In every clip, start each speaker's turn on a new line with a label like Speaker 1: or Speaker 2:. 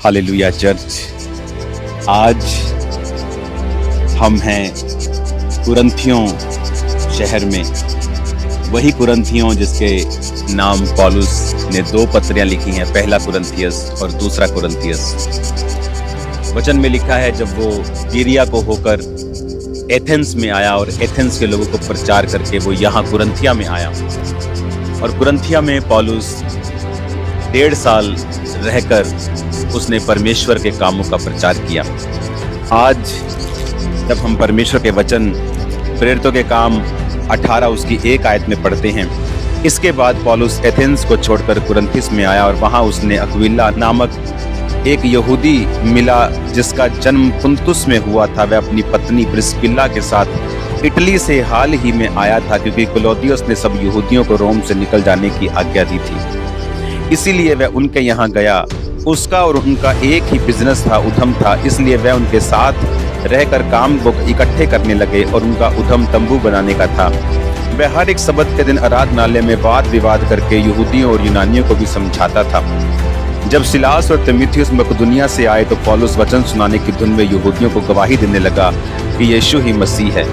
Speaker 1: Hallelujah church. आज हम हैं कुरिन्थियों शहर में, वही कुरिन्थियों जिसके नाम पौलुस ने 2 पत्रियां लिखी हैं, पहला कुरिन्थियस और दूसरा कुरिन्थियस। वचन में लिखा है जब वो बीरिया को होकर एथेंस में आया और एथेंस के लोगों को प्रचार करके वो यहाँ कुरिन्थिया में आया, और कुरिन्थिया में पौलुस 1.5 साल रहकर उसने परमेश्वर के कामों का प्रचार किया। आज जब हम परमेश्वर के वचन प्रेरितों के काम 18 उसकी 1 आयत में पढ़ते हैं, इसके बाद पौलुस एथेंस को छोड़कर कुरिन्थिस में आया और वहाँ उसने अक्विला नामक एक यहूदी मिला जिसका जन्म पुन्तुस में हुआ था। वह अपनी पत्नी प्रिस्किल्ला के साथ इटली से हाल ही में आया था, क्योंकि क्लौदियुस ने सब यहूदियों को रोम से निकल जाने की आज्ञा दी थी। इसीलिए वह उनके यहाँ गया। उसका और उनका एक ही बिजनेस था, उद्यम था, इसलिए वह उनके साथ रहकर काम को इकट्ठे करने लगे और उनका उद्यम तंबू बनाने का था। वह हर एक सब्त के दिन आराधनालय में वाद विवाद करके यहूदियों और यूनानियों को भी समझाता था। जब सिलास और तीमुथियुस मकदुनिया से आए तो पौलुस वचन सुनाने की धुन में यहूदियों को गवाही देने लगा कि यीशु ही मसीह है।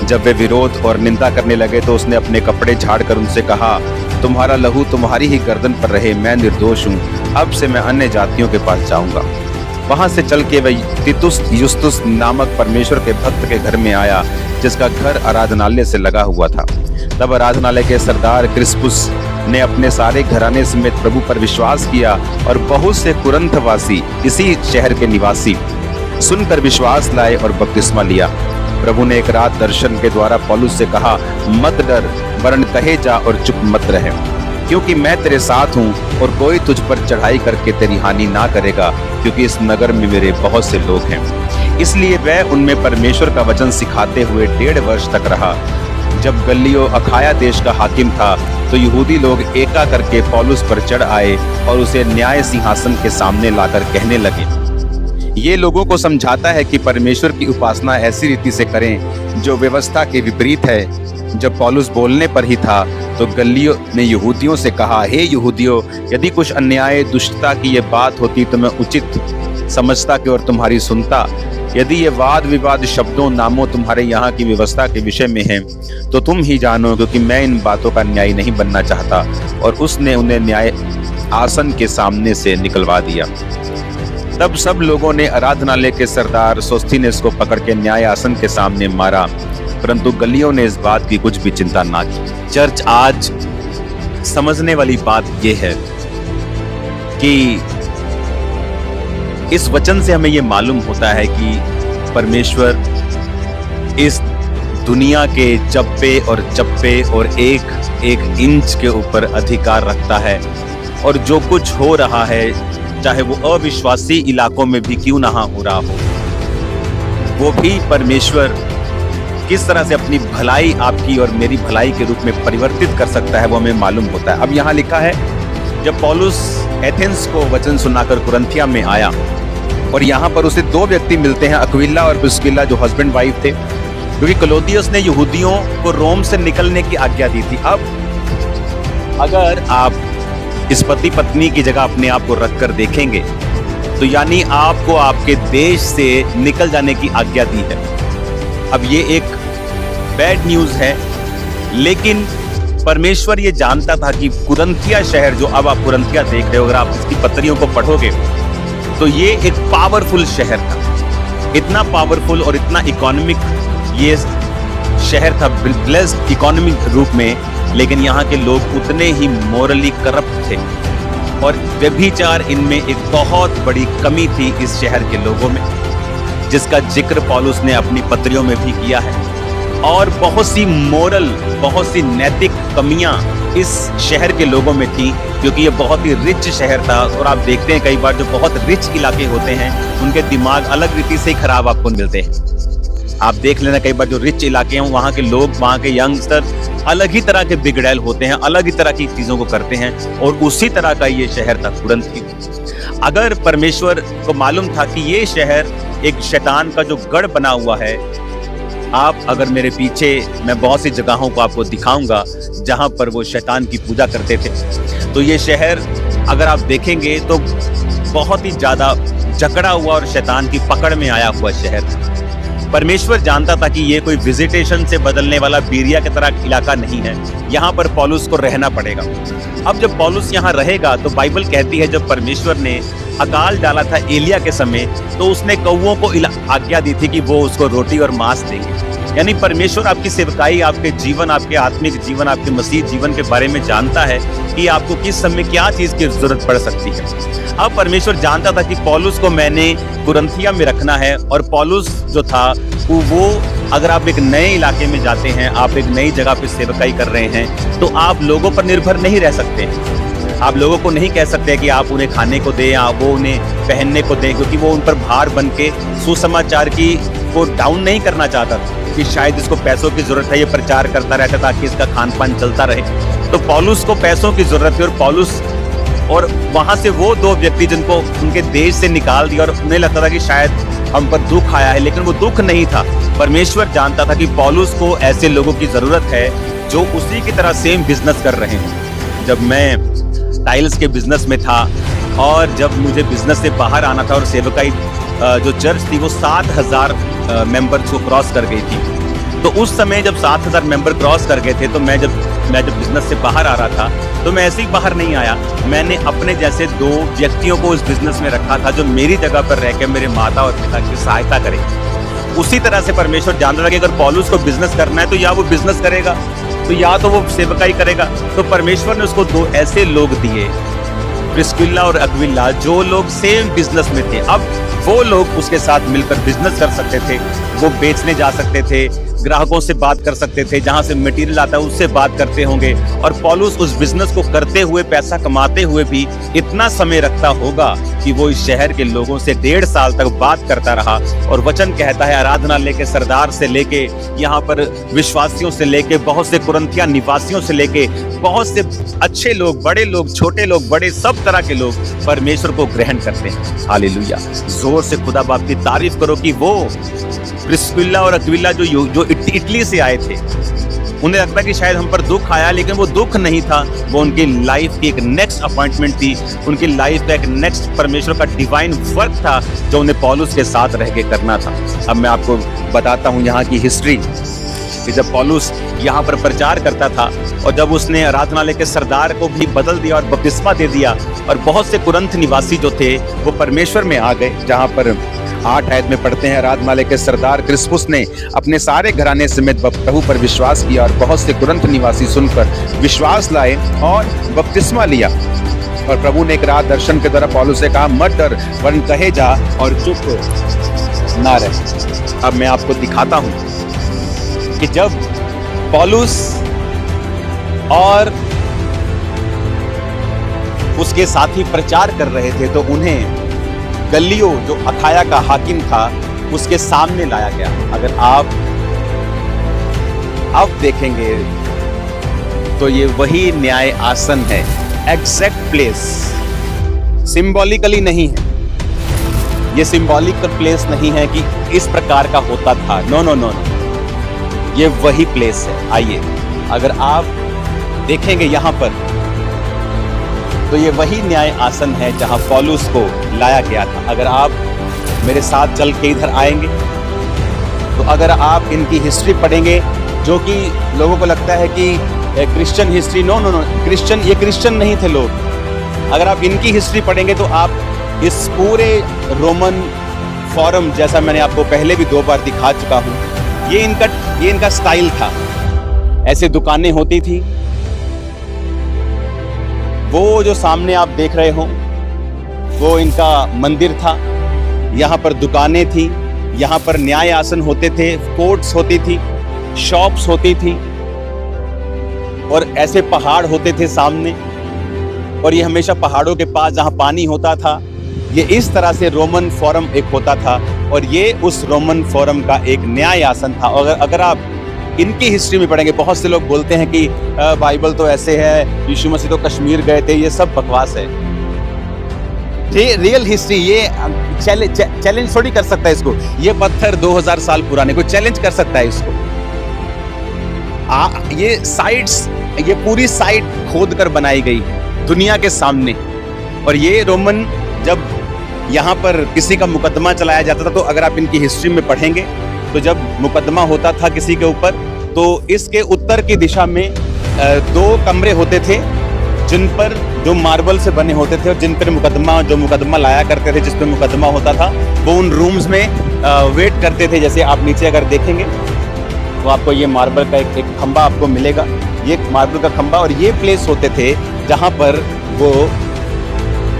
Speaker 1: जब वे विरोध और निंदा करने लगे तो उसने अपने कपड़े झाड़कर उनसे कहा, तुम्हारा लहू तुम्हारी ही गर्दन पर रहे, मैं निर्दोष हूँ। अब से मैं अन्य जातियों के पास जाऊंगा। वहां से चल के वह तीतुस युस्तुस नामक परमेश्वर के भक्त के घर में आया, जिसका घर आराधनालय से लगा हुआ था। तब आराधनालय के सरदार क्रिस्पुस ने अपने सारे घराने समेत प्रभु पर विश्वास किया, और बहुत से कुरिन्थवासी, इसी शहर के निवासी, सुनकर विश्वास लाए और बपतिस्मा लिया। प्रभु ने एक रात दर्शन के द्वारा पौलुस से कहा, मत डर, वरन कहे जा और चुप मत रहे, क्योंकि मैं तेरे साथ हूँ और कोई तुझ पर चढ़ाई करके तेरी हानि ना करेगा, क्योंकि इस नगर में मेरे बहुत से लोग हैं। इसलिए वह उनमें परमेश्वर का वचन सिखाते हुए 1.5 वर्ष तक रहा। जब गल्लियो अखाया देश का हाकिम था तो यहूदी लोग एका करके पौलुस पर चढ़ आए और उसे न्याय सिंहासन के सामने लाकर कहने लगे, ये लोगों को समझाता है कि परमेश्वर की उपासना ऐसी रीति से करें जो व्यवस्था के विपरीत है। जब पौलुस बोलने पर ही था तो गल्लियो ने यहूदियों से कहा, हे यहूदियों, यदि कुछ अन्याय दुष्टता की ये बात होती तो मैं उचित समझता कि और तुम्हारी सुनता। यदि ये वाद विवाद शब्दों नामों तुम्हारे यहाँ की व्यवस्था के विषय में है तो तुम ही जानो, क्योंकि मैं इन बातों का न्याय नहीं बनना चाहता। और उसने उन्हें न्याय आसन के सामने से निकलवा दिया। तब सब लोगों ने आराधनालय के सरदार सोस्थिनेस को पकड़ के न्याय आसन के सामने मारा, परंतु गल्लियो ने इस बात की कुछ भी चिंता ना की। चर्च, आज समझने वाली बात यह है कि इस वचन से हमें यह मालूम होता है कि परमेश्वर इस दुनिया के चप्पे और चप्पे और एक इंच के ऊपर अधिकार रखता है, और जो कुछ हो रहा है, चाहे वो अविश्वासी इलाकों में भी क्यों ना हो रहा हो, वो भी परमेश्वर किस तरह से अपनी भलाई आपकी और मेरी भलाई के रूप में परिवर्तित कर सकता है, वो हमें मालूम होता है। अब यहाँ लिखा है, जब पौलुस एथेंस को वचन सुनाकर कुरिन्थिया में आया, और यहाँ पर उसे 2 व्यक्ति मिलते हैं, अक्विला और प्रिस्किल्ला, जो हस्बैंड वाइफ थे, क्योंकि क्लौदियुस ने यहूदियों को रोम से निकलने की आज्ञा दी थी। अब अगर आप इस पति पत्नी की जगह अपने आप को रखकर देखेंगे तो यानी आपको आपके देश से निकल जाने की आज्ञा दी है। अब ये एक बैड न्यूज है, लेकिन परमेश्वर ये जानता था कि कुरिन्थिया शहर, जो अब आप कुरिन्थिया देख रहे हो, अगर आप इसकी पत्रियों को पढ़ोगे तो ये एक पावरफुल शहर था। इतना पावरफुल और इतना इकोनॉमिक ये शहर था, ब्लेस्ड इकोनॉमिक रूप में, लेकिन यहाँ के लोग उतने ही मोरली करप्ट थे, और व्यभिचार इनमें एक बहुत बड़ी कमी थी इस शहर के लोगों में, जिसका जिक्र पौलुस ने अपनी पत्रियों में भी किया है। और बहुत सी मोरल, बहुत सी नैतिक कमियां इस शहर के लोगों में थी, क्योंकि ये बहुत ही रिच शहर था। और आप देखते हैं कई बार जो बहुत रिच इलाके होते हैं, उनके दिमाग अलग रीति से खराब आपको मिलते हैं। आप देख लेना, कई बार जो रिच इलाके हैं वहाँ के लोग, वहाँ के यंगस्टर अलग ही तरह के बिगड़ैल होते हैं, अलग ही तरह की चीजों को करते हैं, और उसी तरह का ये शहर था कुरिन्थ। अगर परमेश्वर को मालूम था कि ये शहर एक शैतान का जो गढ़ बना हुआ है, आप अगर मेरे पीछे, मैं बहुत सी जगहों को आपको दिखाऊंगा जहां पर वो शैतान की पूजा करते थे। तो ये शहर अगर आप देखेंगे तो बहुत ही ज्यादा जकड़ा हुआ और शैतान की पकड़ में आया हुआ शहर था। परमेश्वर जानता था कि ये कोई विजिटेशन से बदलने वाला बीरिया की तरह इलाका नहीं है, यहाँ पर पौलुस को रहना पड़ेगा। अब जब पौलुस यहाँ रहेगा तो बाइबल कहती है जब परमेश्वर ने अकाल डाला था एलिया के समय, तो उसने कौवों को आज्ञा दी थी कि वो उसको रोटी और मांस देंगे। यानी परमेश्वर आपकी सेवकाई, आपके जीवन, आपके आत्मिक जीवन, आपके मसीह जीवन के बारे में जानता है कि आपको किस समय क्या चीज की जरूरत पड़ सकती है। अब परमेश्वर जानता था कि पौलुस को मैंने कुरिन्थिया में रखना है, और पौलुस जो था वो अगर आप एक नए इलाके में जाते हैं, आप एक नई जगह पे सेवकाई कर रहे हैं, तो आप लोगों पर निर्भर नहीं रह सकते हैं। आप लोगों को नहीं कह सकते कि आप उन्हें खाने को दें या वो उन्हें पहनने को दें, क्योंकि वो उन पर भार बन के सुसमाचार की को डाउन नहीं करना चाहता था कि शायद इसको पैसों की जरूरत है, ये प्रचार करता रहता ताकि इसका खान पान चलता रहे। तो पौलुस को पैसों की जरूरत थी, और पौलुस और वहां से वो दो व्यक्ति जिनको उनके देश से निकाल दिया, और उन्हें लगता था कि शायद हम पर दुख आया है, लेकिन वो दुख नहीं था। परमेश्वर जानता था कि पौलुस को ऐसे लोगों की जरूरत है जो उसी की तरह सेम बिजनेस कर रहे हैं। जब मैं टाइल्स के बिजनेस में था और जब मुझे बिजनेस से बाहर आना था, और सेवकाई जो चर्च थी वो 7,000 मेंबर्स को क्रॉस कर गई थी, तो उस समय जब 7,000 मेंबर क्रॉस कर गए थे, तो मैं जब बिजनेस से बाहर आ रहा था, तो मैं ऐसे ही बाहर नहीं आया। मैंने अपने जैसे दो व्यक्तियों को इस बिजनेस में रखा था जो मेरी जगह पर रह के मेरे माता और पिता की सहायता करें। उसी तरह से परमेश्वर जानता था कि अगर पौलुस को बिजनेस करना है तो या वो बिजनेस करेगा, तो या तो वो सेवकाई करेगा। तो परमेश्वर ने उसको दो ऐसे लोग दिए, प्रिस्किल्ला और अक्विला, जो लोग सेम बिजनेस में थे। अब वो लोग उसके साथ मिलकर बिजनेस कर सकते थे, वो बेचने जा सकते थे, ग्राहकों से बात कर सकते थे, जहां से मटेरियल आता है उससे बात करते होंगे। और पौलुस उस बिजनेस को करते हुए, पैसा कमाते हुए भी इतना समय रखता होगा कि वो इस शहर के लोगों से 1.5 साल तक बात करता रहा। और वचन कहता है आराधनालय के सरदार से लेके, यहाँ पर विश्वासियों से लेके, बहुत से कुरिन्थिया निवासियों से लेके, बहुत से अच्छे लोग, बड़े लोग, छोटे लोग, बड़े, सब तरह के लोग परमेश्वर को ग्रहण करते हैं। हालेलुया। जोर से खुदा बाप की तारीफ करो कि वो प्रिस्किल्ला और अक्विला जो इटली से आए थे, उन्हें लगता कि शायद हम पर दुख आया, लेकिन वो दुख नहीं था, वो उनकी लाइफ की एक नेक्स्ट अपॉइंटमेंट थी, उनकी लाइफ का एक नेक्स्ट परमेश्वर का डिवाइन वर्क था जो उन्हें पौलुस के साथ रह के करना था। अब मैं आपको बताता हूँ यहाँ की हिस्ट्री कि जब पौलुस यहाँ पर प्रचार करता था, और जब उसने आराधनालय के सरदार को भी बदल दिया और बपतिस्मा दे दिया, और बहुत से कुरिन्थ निवासी जो थे वो परमेश्वर में आ गए, जहाँ पर 8 आयत में पढ़ते हैं, आराधनालय के सरदार क्रिस्पुस ने अपने सारे घराने समेत प्रभु पर विश्वास किया, और बहुत से कुरिन्थ निवासी सुनकर विश्वास लाए और बपतिस्मा लिया। और प्रभु ने एक रात दर्शन के द्वारा पौलुस से कहा, मत डर, वरन कहे जा और चुप ना रहे। अब मैं आपको दिखाता हूं कि जब पौलुस और उसके साथी प्रचार कर रहे थे, तो उन्हें गल्लियो जो अखाया का हाकिम था उसके सामने लाया गया। अगर आप अब देखेंगे तो ये वही न्याय आसन है, एग्जैक्ट प्लेस, सिंबॉलिकली नहीं है। ये सिंबॉलिकल प्लेस नहीं है कि इस प्रकार का होता था, नो नो नो नो, ये वही प्लेस है। आइए, अगर आप देखेंगे यहाँ पर तो ये वही न्याय आसन है जहां पौलुस को लाया गया था। अगर आप मेरे साथ चल के इधर आएंगे तो अगर आप इनकी हिस्ट्री पढ़ेंगे, जो कि लोगों को लगता है कि Christian history, no no no, ये क्रिश्चियन नहीं थे लोग। अगर आप इनकी हिस्ट्री पढ़ेंगे तो आप इस पूरे रोमन फोरम, जैसा मैंने आपको पहले भी 2 बार दिखा चुका हूं, ये इनका स्टाइल था। ऐसे दुकानें होती थी, वो जो सामने आप देख रहे हो वो इनका मंदिर था, यहाँ पर दुकानें थी, यहाँ पर न्याय आसन होते थे, कोर्ट्स होती थी, शॉप्स होती थी, और ऐसे पहाड़ होते थे सामने, और ये हमेशा पहाड़ों के पास जहाँ पानी होता था, ये इस तरह से रोमन फोरम एक होता था, और ये उस रोमन फोरम का एक न्याय आसन था। और अगर आप इनकी हिस्ट्री में पढ़ेंगे, बहुत से लोग बोलते हैं कि बाइबल तो ऐसे है, यीशु मसीह तो कश्मीर गए थे, ये सब बकवास है। ये रियल हिस्ट्री, ये चैलेंज थोड़ी कर सकता है इसको। ये पत्थर 2000 साल पुराने, कोई चैलेंज कर सकता है इसको? ये साइट्स, ये पूरी साइट खोद कर बनाई गई दुनिया के सामने। और ये रोमन जब यहाँ पर किसी का मुकदमा चलाया जाता था, तो अगर आप इनकी हिस्ट्री में पढ़ेंगे तो जब मुकदमा होता था किसी के ऊपर, तो इसके उत्तर की दिशा में 2 कमरे होते थे जिन पर जो मार्बल से बने होते थे, और जिन पर मुकदमा लाया करते थे, जिस पर मुकदमा होता था, वो उन रूम्स में वेट करते थे। जैसे आप नीचे अगर देखेंगे तो आपको ये मार्बल का एक खंबा आपको मिलेगा, ये मार्बल का खंबा, और ये प्लेस होते थे जहाँ पर वो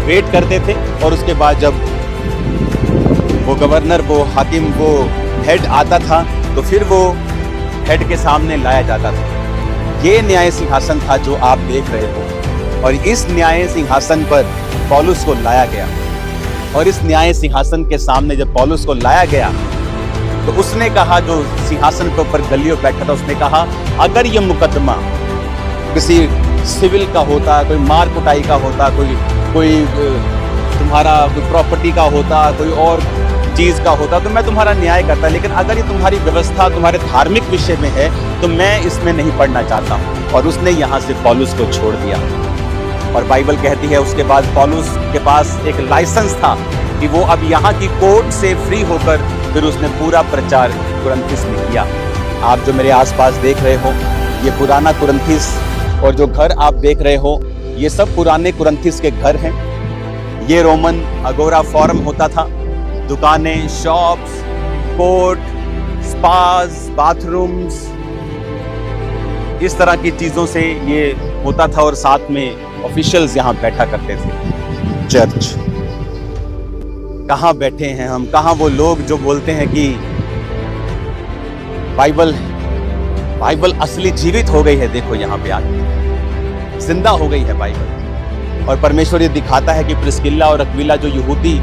Speaker 1: वेट करते थे। और उसके बाद जब वो गवर्नर, वो हाकिम, वो हेड आता था, तो फिर वो हेड के सामने लाया जाता था। ये न्याय सिंहासन था जो आप देख रहे हो, और इस न्याय सिंहासन पर पौलुस को लाया गया। और इस न्याय सिंहासन के सामने जब पौलुस को लाया गया, तो उसने कहा, जो सिंहासन के ऊपर गल्लियो बैठा था, उसने कहा, अगर ये मुकदमा किसी सिविल का होता, कोई मार कुटाई का होता, कोई तुम्हारा कोई प्रॉपर्टी का होता, कोई और चीज का होता, तो मैं तुम्हारा न्याय करता, लेकिन अगर ये तुम्हारी व्यवस्था तुम्हारे धार्मिक विषय में है तो मैं इसमें नहीं पढ़ना चाहता हूँ। और उसने यहाँ से पौलुस को छोड़ दिया। और बाइबल कहती है उसके बाद पौलुस के पास एक लाइसेंस था कि वो अब यहाँ की कोर्ट से फ्री होकर फिर उसने पूरा प्रचार कुरिन्थिस में किया। आप जो मेरे आसपास देख रहे हो, ये पुराना कुरिन्थिस, और जो घर आप देख रहे हो, ये सब पुराने कुरिन्थिस के घर हैं। ये रोमन अगोरा फोरम होता था, दुकानें, शॉप्स, कोर्ट, स्पास, बाथरूम्स, इस तरह की चीजों से ये होता था। और साथ में ऑफिशियल्स यहाँ बैठा करते थे। चर्च, कहाँ बैठे हैं हम? कहाँ वो लोग जो बोलते हैं कि बाइबल असली जीवित हो गई है? देखो यहाँ पे आके जिंदा हो गई है बाइबल। और परमेश्वर ये दिखाता है कि प्रिस्किल्ला और अक्विला जो यहूदी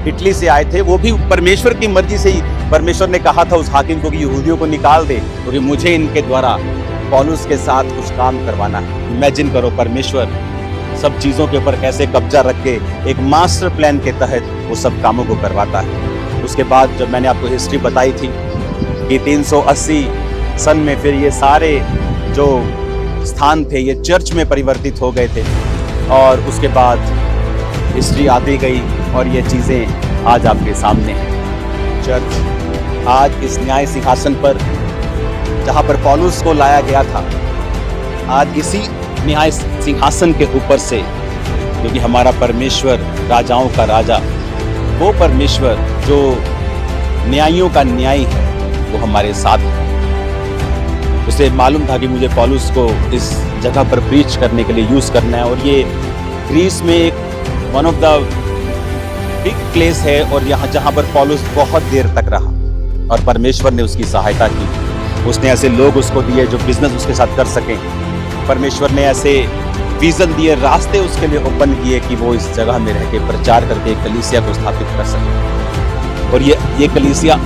Speaker 1: इटली से आए थे, वो भी परमेश्वर की मर्जी से ही, परमेश्वर ने कहा था उस हाकिम को कि यहूदियों को निकाल दे, क्योंकि मुझे इनके द्वारा पौलुस के साथ कुछ काम करवाना है। इमेजिन करो परमेश्वर सब चीज़ों के ऊपर कैसे कब्जा रख के एक मास्टर प्लान के तहत वो सब कामों को करवाता है। उसके बाद जब मैंने आपको हिस्ट्री बताई थी कि 380 सन में फिर ये सारे जो स्थान थे ये चर्च में परिवर्तित हो गए थे, और उसके बाद हिस्ट्री आती गई और ये चीज़ें आज आपके सामने हैं। चर्च आज इस न्याय सिंहासन पर जहाँ पर पौलुस को लाया गया था, आज इसी न्याय सिंहासन के ऊपर से, क्योंकि हमारा परमेश्वर राजाओं का राजा, वो परमेश्वर जो न्यायियों का न्यायी है, वो हमारे साथ है। उसे मालूम था कि मुझे पौलुस को इस जगह पर प्रीच करने के लिए यूज करना है, और ये ग्रीस में एक one of the big place है, और यहाँ जहाँ पर पौलुस बहुत देर तक रहा, और परमेश्वर ने उसकी सहायता की। उसने ऐसे लोग उसको दिए जो बिजनेस उसके साथ कर सकें। परमेश्वर ने ऐसे विजन दिए, रास्ते उसके लिए ओपन किए कि वो इस जगह में रह के प्रचार करके एक कलीसिया को स्थापित कर सके। और ये कलीसिया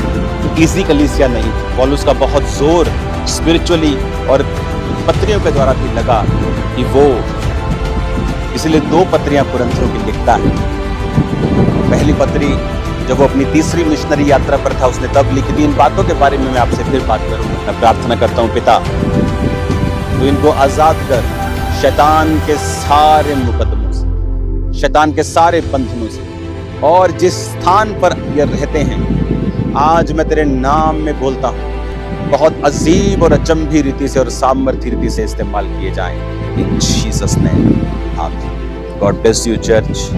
Speaker 1: इसी कलीसिया नहीं, पौलुस का बहुत जोर स्पिरिचुअली और पत्रियों के द्वारा भी लगा कि वो, इसलिए 2 पत्रियां कुरिन्थियों की लिखता है। पहली पत्री जब वो अपनी तीसरी मिशनरी यात्रा पर था, उसने तब लिखी थी। इन बातों के बारे में मैं आपसे फिर बात करूंगा। मैं प्रार्थना करता हूँ, पिता तो इनको आजाद कर शैतान के सारे मुकदमों से, शैतान के सारे बंधनों से, और जिस स्थान पर ये रहते हैं आज मैं तेरे नाम में बोलता हूँ, बहुत अजीब और अचंभी रीति से और सामर्थ्य रीति से इस्तेमाल किए जाएं। इन जीसस नेम, आमीन। God bless you church.